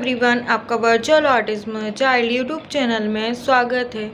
Everyone, आपका virtual autism child YouTube channel में स्वागत है।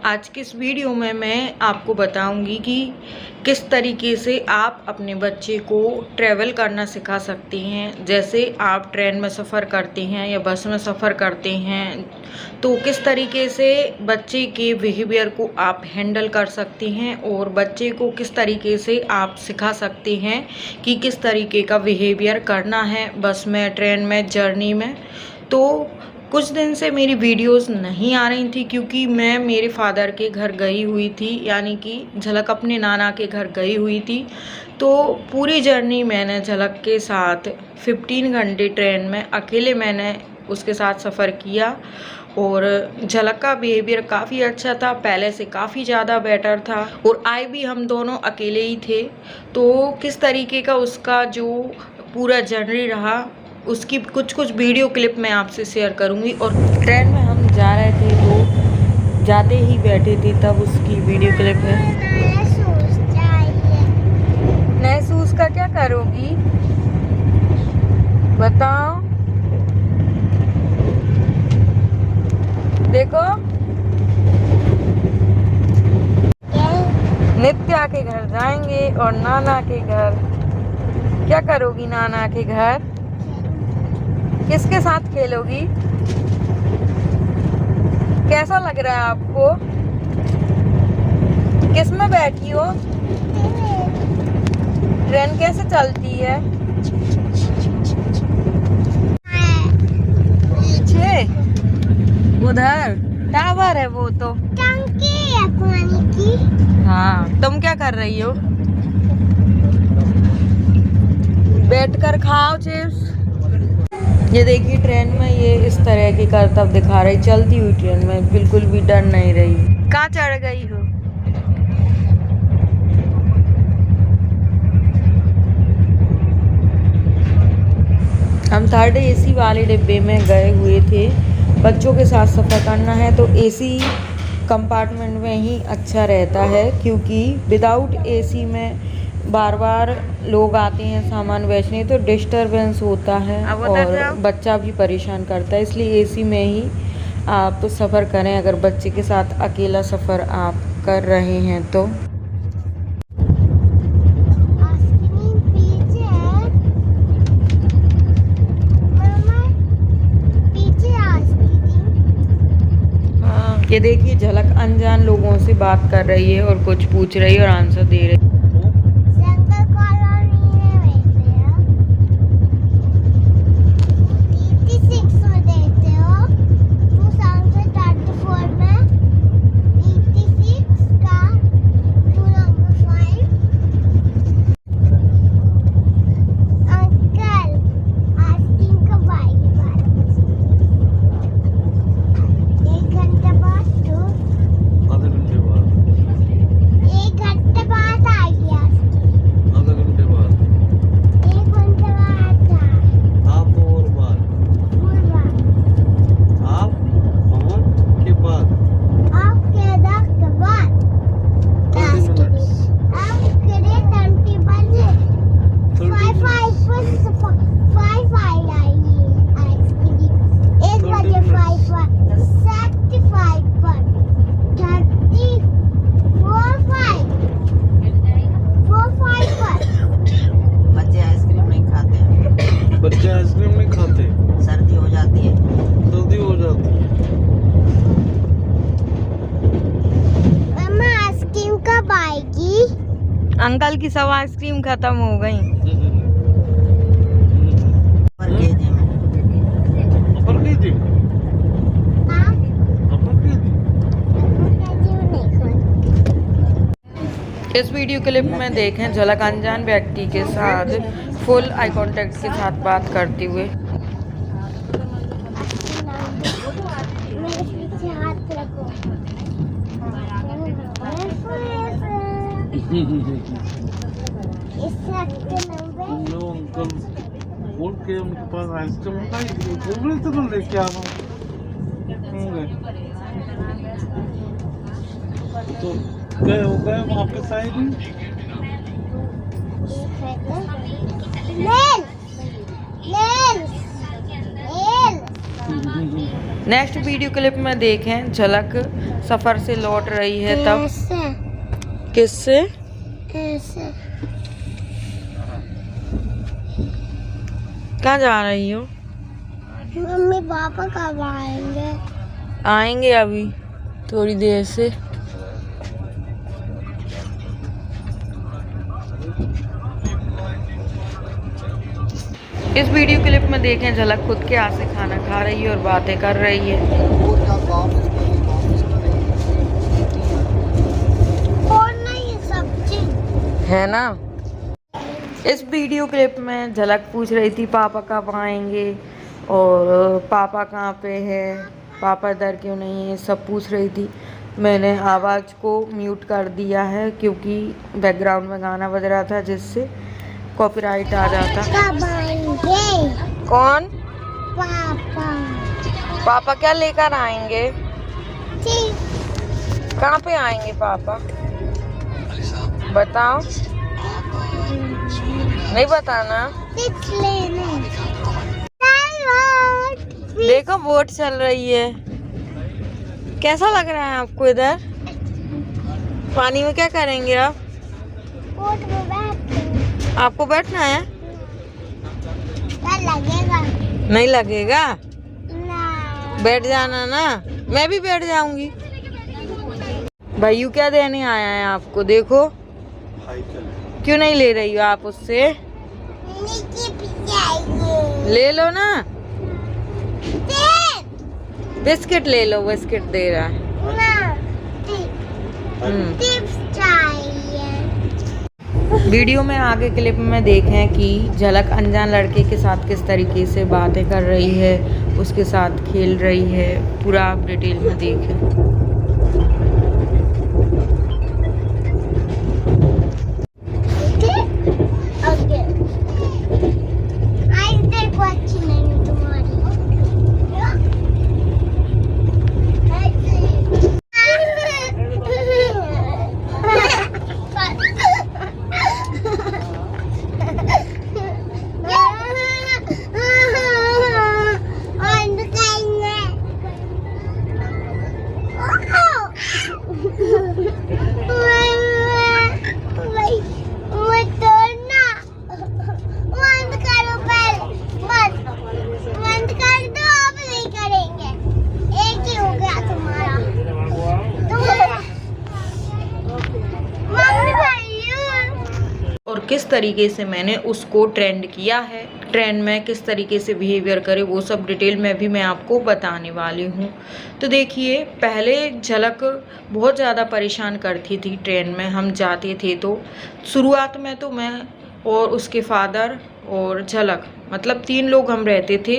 आज की इस वीडियो में मैं आपको बताऊंगी कि किस तरीके से आप अपने बच्चे को ट्रैवल करना सिखा सकते हैं। जैसे आप ट्रेन में सफ़र करते हैं या बस में सफ़र करते हैं तो किस तरीके से बच्चे के बिहेवियर को आप हैंडल कर सकते हैं और बच्चे को किस तरीके से आप सिखा सकते हैं कि किस तरीके का बिहेवियर करना है बस में, ट्रेन में, जर्नी में। तो कुछ दिन से मेरी वीडियोस नहीं आ रही थी क्योंकि मैं मेरे फादर के घर गई हुई थी, यानी कि झलक अपने नाना के घर गई हुई थी। तो पूरी जर्नी मैंने झलक के साथ 15 घंटे ट्रेन में अकेले मैंने उसके साथ सफ़र किया और झलक का बिहेवियर काफ़ी अच्छा था, पहले से काफ़ी ज़्यादा बेटर था और आए भी हम दोनों अकेले ही थे। तो किस तरीके का उसका जो पूरा जर्नी रहा उसकी कुछ वीडियो क्लिप मैं आपसे शेयर करूंगी। और ट्रेन में हम जा रहे थे तो जाते ही बैठे थे तब उसकी वीडियो क्लिप है। नए शूज का क्या करोगी बताओ? देखो नित्या के घर जाएंगे और नाना के घर। क्या करोगी नाना के घर? किसके साथ खेलोगी? कैसा लग रहा है आपको? किस में बैठी हो? ट्रेन कैसे चलती है? पीछे उधर टावर है, वो तो टंकी है पानी की। हाँ, तुम क्या कर रही हो? बैठकर खाओ चिप्स। ये देखिए ट्रेन में ये इस तरह की करतब दिखा रही, चलती हुई ट्रेन में बिल्कुल भी डर नहीं रही। कहाँ चढ़ गई हो? हम थर्ड एसी वाले डिब्बे में गए हुए थे। बच्चों के साथ सफ़र करना है तो एसी कंपार्टमेंट में ही अच्छा रहता है, क्योंकि विदाउट एसी में बार बार लोग आते हैं सामान बेचने तो डिस्टरबेंस होता है और बच्चा भी परेशान करता है। इसलिए एसी में ही आप सफ़र करें अगर बच्चे के साथ अकेला सफ़र आप कर रहे हैं तो। ये देखिए झलक अनजान लोगों से बात कर रही है और कुछ पूछ रही है और आंसर दे रही है। आइसक्रीम नहीं खाते, सर्दी हो जाती है। मम्मा आइसक्रीम कब आएगी? अंकल की सब आइसक्रीम खत्म हो गई। इस वीडियो क्लिप में देखें झलक अनजान व्यक्ति के साथ फुल आई कांटेक्ट के साथ बात करते हुए। बोल के उनके पास आइसक्रीम लेके आ रहा तो गए हो गए वापस आएगी। नेक्स्ट वीडियो क्लिप में देखें झलक सफ़र से लौट रही है तब। ऐसे किससे? ऐसे कहाँ जा रही हो? मम्मी पापा कब आएंगे? आएंगे अभी थोड़ी देर से। इस वीडियो क्लिप में देखें झलक खुद के हाथ से खाना खा रही है और बातें कर रही है। और नहीं सब्जी है ना। इस वीडियो क्लिप में झलक पूछ रही थी पापा कब आएंगे और पापा कहाँ पे है, पापा इधर क्यों नहीं है, सब पूछ रही थी। मैंने आवाज़ को म्यूट कर दिया है क्योंकि बैकग्राउंड में गाना बज रहा था जिससे कॉपीराइट आ जाता। कब आएंगे? कौन? पापा। पापा क्या लेकर आएंगे? ठीक। कहाँ पे आएंगे पापा? बताओ। नहीं बताना। देखो बोट चल रही है। कैसा लग रहा है आपको इधर? पानी में क्या करेंगे आप? बोट में बैठ। आपको बैठना है? क्या लगेगा? नहीं लगेगा। ना। बैठ जाना ना। मैं भी बैठ जाऊंगी। भैयू क्या देने आया है आपको? देखो क्यों नहीं ले रही हो आप उससे? ले लो ना। बिस्किट ले लो, बिस्किट दे रहा है। वीडियो में आगे क्लिप में देखें कि झलक अनजान लड़के के साथ किस तरीके से बातें कर रही है, उसके साथ खेल रही है। पूरा आप डिटेल में देखें। और किस तरीके से मैंने उसको ट्रेंड किया है, ट्रेंड में किस तरीके से बिहेवियर करे, वो सब डिटेल में भी मैं आपको बताने वाली हूँ। तो देखिए, पहले झलक बहुत ज़्यादा परेशान करती थी। ट्रेन में हम जाते थे तो शुरुआत में तो मैं और उसके फादर और झलक मतलब 3 लोग हम रहते थे,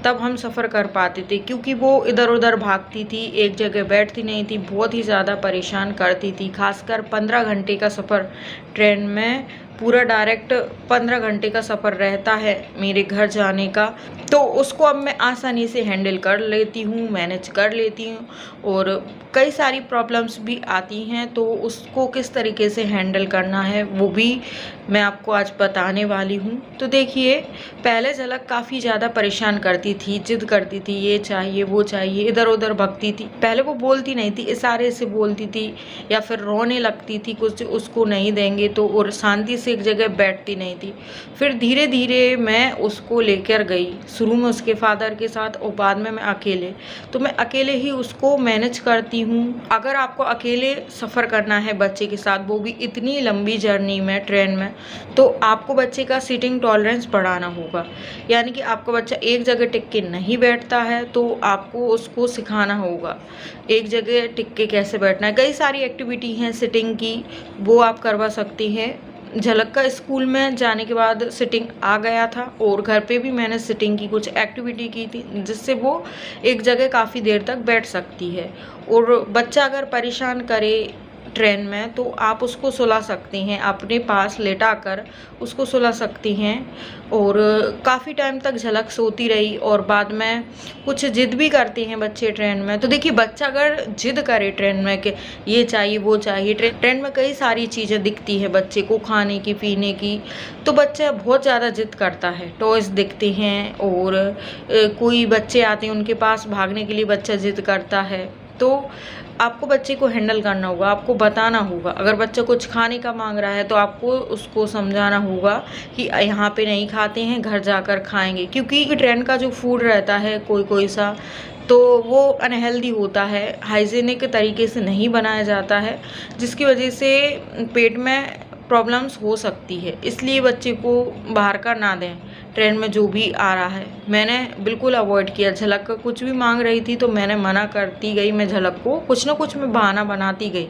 तब हम सफ़र कर पाते थे क्योंकि वो इधर उधर भागती थी, एक जगह बैठती नहीं थी, बहुत ही ज़्यादा परेशान करती थी। खासकर 15 घंटे का सफ़र ट्रेन में, पूरा डायरेक्ट 15 घंटे का सफ़र रहता है मेरे घर जाने का, तो उसको अब मैं आसानी से हैंडल कर लेती हूँ, मैनेज कर लेती हूँ। और कई सारी प्रॉब्लम्स भी आती हैं, तो उसको किस तरीके से हैंडल करना है वो भी मैं आपको आज बताने वाली हूँ। तो देखिए, पहले झलक काफ़ी ज़्यादा परेशान करती थी, जिद करती थी, ये चाहिए वो चाहिए, इधर उधर भगती थी। पहले वो बोलती नहीं थी, इशारे से बोलती थी या फिर रोने लगती थी कुछ उसको नहीं देंगे तो, और शांति से एक जगह बैठती नहीं थी। फिर धीरे धीरे मैं उसको लेकर गई, शुरू में उसके फादर के साथ और बाद में मैं अकेले। तो मैं अकेले ही उसको मैनेज करती हूँ। अगर आपको अकेले सफ़र करना है बच्चे के साथ, वो भी इतनी लंबी जर्नी में ट्रेन में, तो आपको बच्चे का सीटिंग टॉलरेंस बढ़ाना होगा। यानी कि आपका बच्चा एक जगह टिक के नहीं बैठता है तो आपको उसको सिखाना होगा एक जगह टिक के कैसे बैठना है। कई सारी एक्टिविटी हैं सिटिंग की, वो आप करवा सकती हैं। झलक का स्कूल में जाने के बाद सिटिंग आ गया था और घर पे भी मैंने सिटिंग की कुछ एक्टिविटी की थी जिससे वो एक जगह काफ़ी देर तक बैठ सकती है। और बच्चा अगर परेशान करे ट्रेन में, तो आप उसको सुला सकती हैं, अपने पास लेटाकर उसको सुला सकती हैं। और काफ़ी टाइम तक झलक सोती रही और बाद में कुछ ज़िद भी करते हैं बच्चे ट्रेन में। तो देखिए, बच्चा अगर ज़िद करे ट्रेन में कि ये चाहिए वो चाहिए, ट्रेन में कई सारी चीज़ें दिखती है बच्चे को खाने की पीने की, तो बच्चा बहुत ज़्यादा ज़िद करता है। टॉयज़ दिखते हैं और कोई बच्चे आते हैं उनके पास भागने के लिए बच्चा ज़िद करता है। तो आपको बच्चे को हैंडल करना होगा, आपको बताना होगा। अगर बच्चा कुछ खाने का मांग रहा है तो आपको उसको समझाना होगा कि यहाँ पे नहीं खाते हैं, घर जाकर खाएंगे। क्योंकि ट्रेन का जो फूड रहता है कोई सा, तो वो अनहेल्दी होता है, हाइजीनिक तरीके से नहीं बनाया जाता है, जिसकी वजह से पेट में प्रॉब्लम्स हो सकती है। इसलिए बच्चे को बाहर का ना दें ट्रेन में जो भी आ रहा है। मैंने बिल्कुल अवॉइड किया। झलक का कुछ भी मांग रही थी तो मैंने मना करती गई। मैं झलक को कुछ ना कुछ मैं बहाना बनाती गई।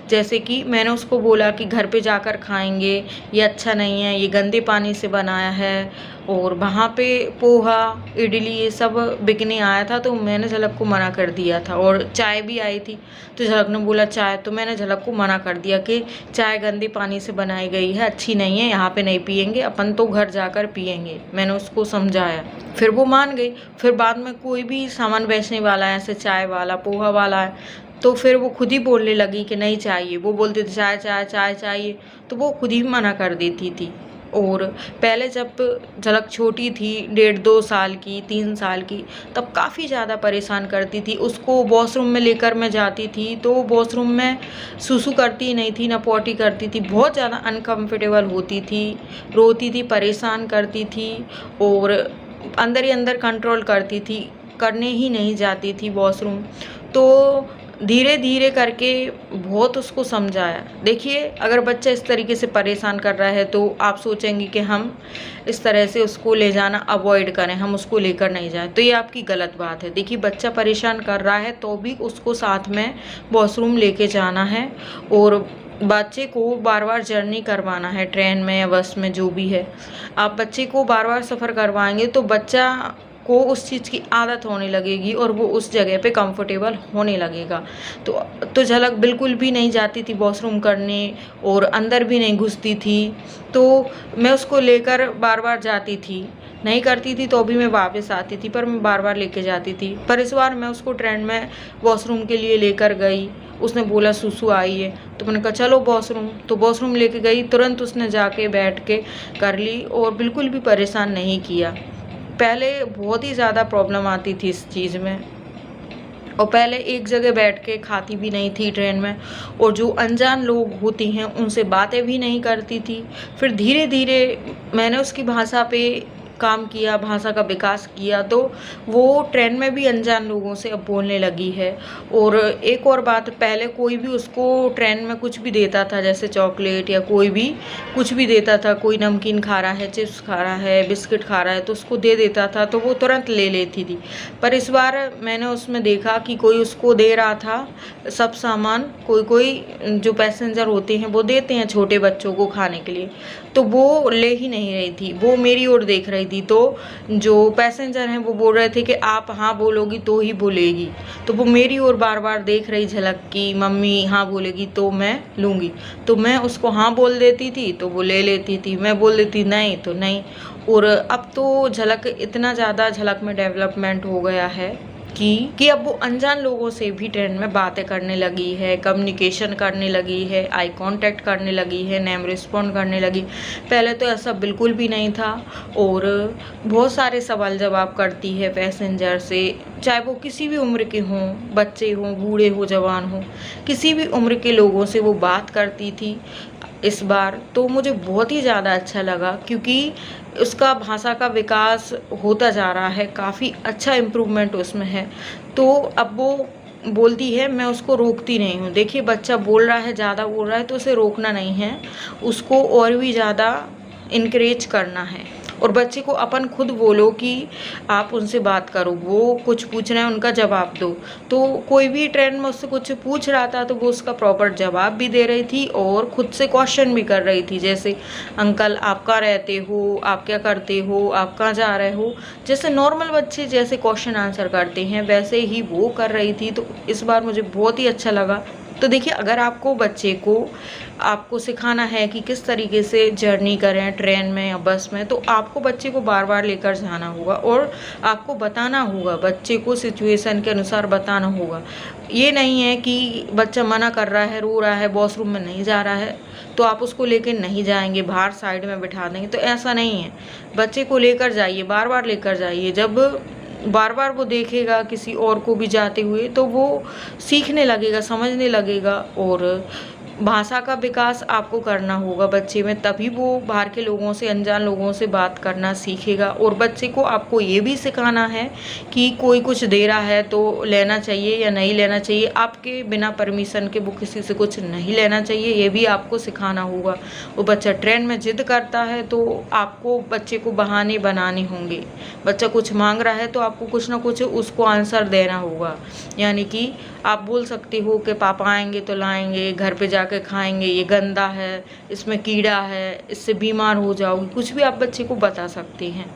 जैसे कि मैंने उसको बोला कि घर पे जाकर खाएंगे, ये अच्छा नहीं है, ये गंदे पानी से बनाया है। और वहाँ पे पोहा, इडली ये सब बिकने आया था, तो मैंने झलक को मना कर दिया था। और चाय भी आई थी तो झलक ने बोला चाय, तो मैंने झलक को मना कर दिया कि चाय गंदे पानी से बनाई गई है, अच्छी नहीं है, यहाँ पे नहीं पियेंगे, अपन तो घर जाकर पियेंगे। मैंने उसको समझाया, फिर वो मान गई। फिर बाद में कोई भी सामान बेचने वाला है, ऐसे चाय वाला, पोहा वाला है, तो फिर वो खुद ही बोलने लगी कि नहीं चाहिए। वो बोलती थी चाय चाय चाय चाहिए, तो वो खुद ही मना कर देती थी। और पहले जब झलक छोटी थी, 1.5-2 साल की, 3 साल की, तब काफ़ी ज़्यादा परेशान करती थी। उसको वॉशरूम में लेकर मैं जाती थी तो वॉशरूम में सुसु करती ही नहीं थी, ना पॉटी करती थी। बहुत ज़्यादा अनकम्फर्टेबल होती थी, रोती थी, परेशान करती थी और अंदर ही अंदर कंट्रोल करती थी, करने ही नहीं जाती थी वॉशरूम। तो धीरे धीरे करके बहुत उसको समझाया। देखिए, अगर बच्चा इस तरीके से परेशान कर रहा है तो आप सोचेंगे कि हम इस तरह से उसको ले जाना अवॉइड करें, हम उसको लेकर नहीं जाएं, तो ये आपकी गलत बात है। देखिए, बच्चा परेशान कर रहा है तो भी उसको साथ में वॉशरूम लेके जाना है और बच्चे को बार बार जर्नी करवाना है, ट्रेन में या बस में, जो भी है। आप बच्चे को बार बार सफ़र करवाएंगे तो बच्चा को उस चीज़ की आदत होने लगेगी और वो उस जगह पे कंफर्टेबल होने लगेगा। तो झलक बिल्कुल भी नहीं जाती थी वॉशरूम करने और अंदर भी नहीं घुसती थी। तो मैं उसको लेकर बार बार जाती थी, नहीं करती थी तो भी मैं वापस आती थी, पर मैं बार बार लेके जाती थी। पर इस बार मैं उसको ट्रेन में वॉशरूम के लिए लेकर गई। उसने बोला सुसु आई है, तो मैंने कहा चलो वॉशरूम। तो वॉशरूम लेके गई, तुरंत उसने जाके बैठ के कर ली और बिल्कुल भी परेशान नहीं किया। पहले बहुत ही ज़्यादा प्रॉब्लम आती थी इस चीज़ में, और पहले एक जगह बैठ के खाती भी नहीं थी ट्रेन में, और जो अनजान लोग होती हैं उनसे बातें भी नहीं करती थी। फिर धीरे धीरे मैंने उसकी भाषा पे काम किया, भाषा का विकास किया, तो वो ट्रेन में भी अनजान लोगों से अब बोलने लगी है। और एक और बात, पहले कोई भी उसको ट्रेन में कुछ भी देता था, जैसे चॉकलेट या कोई भी कुछ भी देता था, कोई नमकीन खा रहा है, चिप्स खा रहा है, बिस्किट खा रहा है, तो उसको दे देता था तो वो तुरंत ले लेती थी। पर इस बार मैंने उसमें देखा कि कोई उसको दे रहा था सब सामान, कोई जो पैसेंजर होते हैं वो देते हैं छोटे बच्चों को खाने के लिए, तो वो ले ही नहीं रही थी, वो मेरी ओर देख रही थी। तो जो पैसेंजर हैं वो बोल रहे थे कि आप हाँ बोलोगी तो ही बोलेगी, तो वो मेरी ओर बार बार देख रही झलक की मम्मी हाँ बोलेगी तो मैं लूँगी। तो मैं उसको हाँ बोल देती थी तो वो ले लेती थी, मैं बोल देती नहीं तो नहीं। और अब तो झलक इतना ज़्यादा झलक में डेवलपमेंट हो गया है कि अब वो अनजान लोगों से भी ट्रेन में बातें करने लगी है, कम्युनिकेशन करने लगी है, आई कांटेक्ट करने लगी है, नेम रिस्पॉन्ड करने लगी। पहले तो ऐसा बिल्कुल भी नहीं था। और बहुत सारे सवाल जवाब करती है पैसेंजर से, चाहे वो किसी भी उम्र के हों, बच्चे हों, बूढ़े हो, जवान हो, किसी भी उम्र के लोगों से वो बात करती थी इस बार। तो मुझे बहुत ही ज़्यादा अच्छा लगा, क्योंकि उसका भाषा का विकास होता जा रहा है, काफ़ी अच्छा इम्प्रूवमेंट उसमें है। तो अब वो बोलती है, मैं उसको रोकती नहीं हूँ। देखिए, बच्चा बोल रहा है, ज़्यादा बोल रहा है, तो उसे रोकना नहीं है, उसको और भी ज़्यादा इनकरेज करना है। और बच्चे को अपन खुद बोलो कि आप उनसे बात करो, वो कुछ पूछ रहे हैं उनका जवाब दो। तो कोई भी ट्रेन में उससे कुछ पूछ रहा था तो वो उसका प्रॉपर जवाब भी दे रही थी और खुद से क्वेश्चन भी कर रही थी, जैसे अंकल आप कहाँ रहते हो, आप क्या करते हो, आप कहाँ जा रहे हो, जैसे नॉर्मल बच्चे जैसे क्वेश्चन आंसर करते हैं वैसे ही वो कर रही थी। तो इस बार मुझे बहुत ही अच्छा लगा तो देखिए, अगर आपको बच्चे को आपको सिखाना है कि किस तरीके से जर्नी करें ट्रेन में या बस में, तो आपको बच्चे को बार बार लेकर जाना होगा और आपको बताना होगा, बच्चे को सिचुएशन के अनुसार बताना होगा। ये नहीं है कि बच्चा मना कर रहा है, रो रहा है, वॉशरूम में नहीं जा रहा है तो आप उसको लेकर नहीं जाएंगे, बाहर साइड में बिठा देंगे, तो ऐसा नहीं है। बच्चे को लेकर जाइए, बार बार लेकर जाइए। जब बार बार वो देखेगा किसी और को भी जाते हुए तो वो सीखने लगेगा, समझने लगेगा। और भाषा का विकास आपको करना होगा बच्चे में, तभी वो बाहर के लोगों से, अनजान लोगों से बात करना सीखेगा। और बच्चे को आपको ये भी सिखाना है कि कोई कुछ दे रहा है तो लेना चाहिए या नहीं लेना चाहिए, आपके बिना परमिशन के वो किसी से कुछ नहीं लेना चाहिए, ये भी आपको सिखाना होगा। वो बच्चा ट्रेन में जिद करता है तो आपको बच्चे को बहाने बनाने होंगे। बच्चा कुछ मांग रहा है तो आपको कुछ ना कुछ उसको आंसर देना होगा। यानी कि आप बोल सकते हो कि पापा आएंगे तो लाएंगे, घर पे जाके खाएंगे, ये गंदा है, इसमें कीड़ा है, इससे बीमार हो जाओगे, कुछ भी आप बच्चे को बता सकते हैं।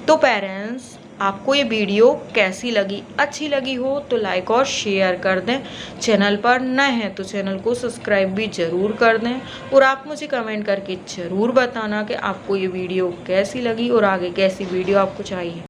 तो पेरेंट्स, आपको ये वीडियो कैसी लगी? अच्छी लगी हो तो लाइक और शेयर कर दें। चैनल पर नए हैं तो चैनल को सब्सक्राइब भी ज़रूर कर दें। और आप मुझे कमेंट करके ज़रूर बताना कि आपको ये वीडियो कैसी लगी और आगे कैसी वीडियो आपको चाहिए।